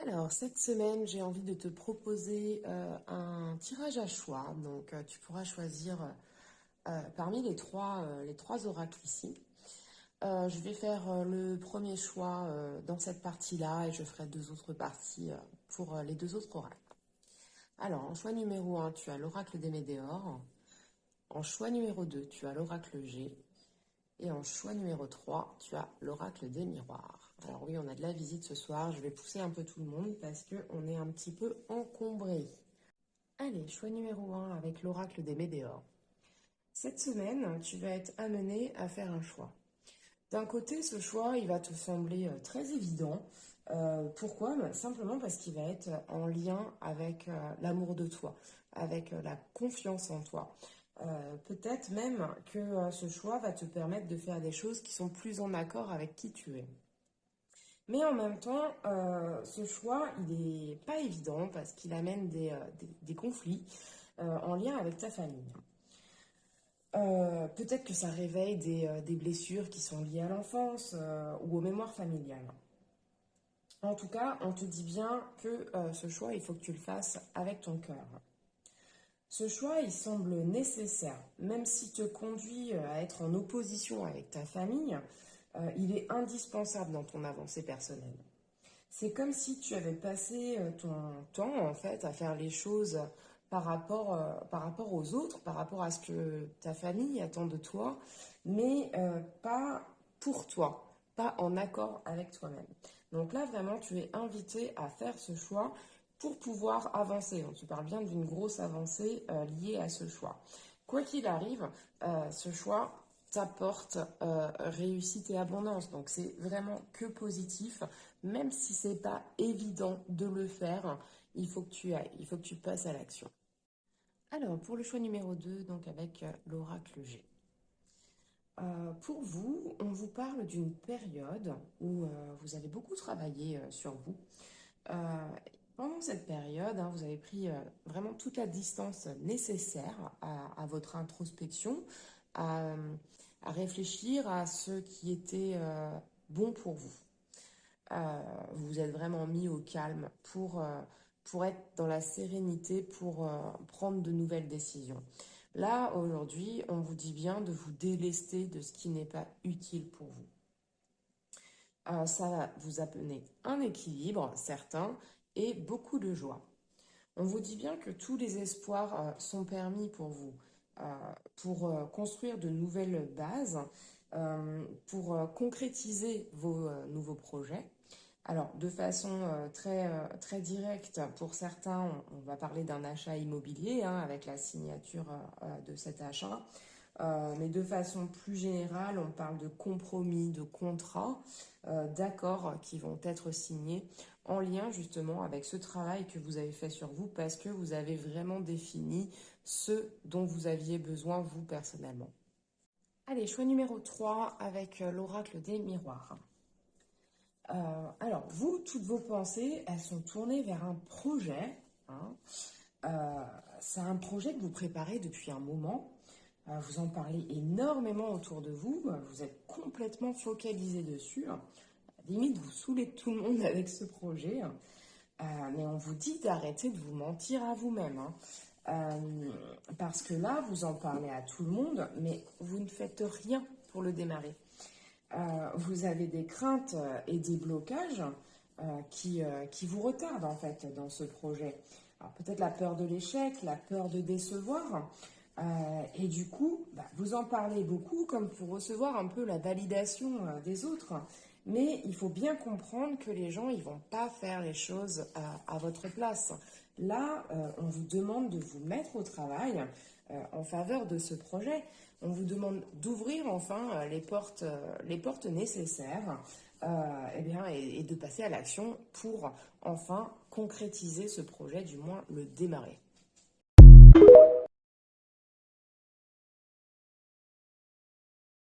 Alors, cette semaine, j'ai envie de te proposer un tirage à choix. Donc, tu pourras choisir parmi les trois oracles ici. Je vais faire le premier choix dans cette partie-là et je ferai deux autres parties pour les deux autres oracles. Alors, en choix numéro 1, tu as l'oracle des Médéors. En choix numéro 2, tu as l'oracle G. Et en choix numéro 3, tu as l'oracle des miroirs. Alors oui, on a de la visite ce soir. Je vais pousser un peu tout le monde parce qu'on est un petit peu encombré. Allez, choix numéro 1 avec l'oracle des Médéors. Cette semaine, tu vas être amené à faire un choix. D'un côté, ce choix, il va te sembler très évident. Pourquoi? Simplement parce qu'il va être en lien avec l'amour de toi, avec la confiance en toi. Peut-être même que ce choix va te permettre de faire des choses qui sont plus en accord avec qui tu es. Mais en même temps, ce choix, il n'est pas évident parce qu'il amène des conflits en lien avec ta famille. Peut-être que ça réveille des blessures qui sont liées à l'enfance ou aux mémoires familiales. En tout cas, on te dit bien que ce choix, il faut que tu le fasses avec ton cœur. Ce choix, il semble nécessaire, même s'il te conduit à être en opposition avec ta famille, il est indispensable dans ton avancée personnelle. C'est comme si tu avais passé ton temps, en fait, à faire les choses par rapport aux autres, par rapport à ce que ta famille attend de toi, mais pas pour toi, pas en accord avec toi-même. Donc là, vraiment, tu es invité à faire ce choix pour pouvoir avancer. Donc, tu parles bien d'une grosse avancée liée à ce choix. Quoi qu'il arrive, ce choix t'apporte réussite et abondance. Donc c'est vraiment que positif, même si c'est pas évident de le faire, il faut que tu ailles, il faut que tu passes à l'action. Alors pour le choix numéro 2, donc avec l'oracle G. Pour vous, on vous parle d'une période où vous avez beaucoup travaillé sur vous. Euh, Pendant cette période, hein, vous avez pris vraiment toute la distance nécessaire à votre introspection, à, à réfléchir à ce qui était bon pour vous. Vous vous êtes vraiment mis au calme pour être dans la sérénité, pour prendre de nouvelles décisions. Là, aujourd'hui, on vous dit bien de vous délester de ce qui n'est pas utile pour vous. Ça va vous amener un équilibre certain et beaucoup de joie. On vous dit bien que tous les espoirs sont permis pour vous, pour construire de nouvelles bases, pour concrétiser vos nouveaux projets. Alors, de façon très directe, pour certains, on va parler d'un achat immobilier hein, avec la signature de cet achat. Mais de façon plus générale, on parle de compromis, de contrats, d'accords qui vont être signés en lien justement avec ce travail que vous avez fait sur vous parce que vous avez vraiment défini ce dont vous aviez besoin vous personnellement. Allez, choix numéro 3 avec l'oracle des miroirs. Alors, vous, toutes vos pensées, elles sont tournées vers un projet. Hein. C'est un projet que vous préparez depuis un moment. Vous en parlez énormément autour de vous. Vous êtes complètement focalisé dessus. Limite, vous saoulez tout le monde avec ce projet. Mais on vous dit d'arrêter de vous mentir à vous-même. Hein. Parce que là, vous en parlez à tout le monde, mais vous ne faites rien pour le démarrer. Vous avez des craintes et des blocages qui vous retardent en fait dans ce projet. Alors peut-être la peur de l'échec, la peur de décevoir. Et du coup, vous en parlez beaucoup comme pour recevoir un peu la validation des autres. Mais il faut bien comprendre que les gens, ils vont pas faire les choses à votre place. Là, on vous demande de vous mettre au travail en faveur de ce projet. On vous demande d'ouvrir enfin les portes nécessaires et de passer à l'action pour enfin concrétiser ce projet, du moins le démarrer.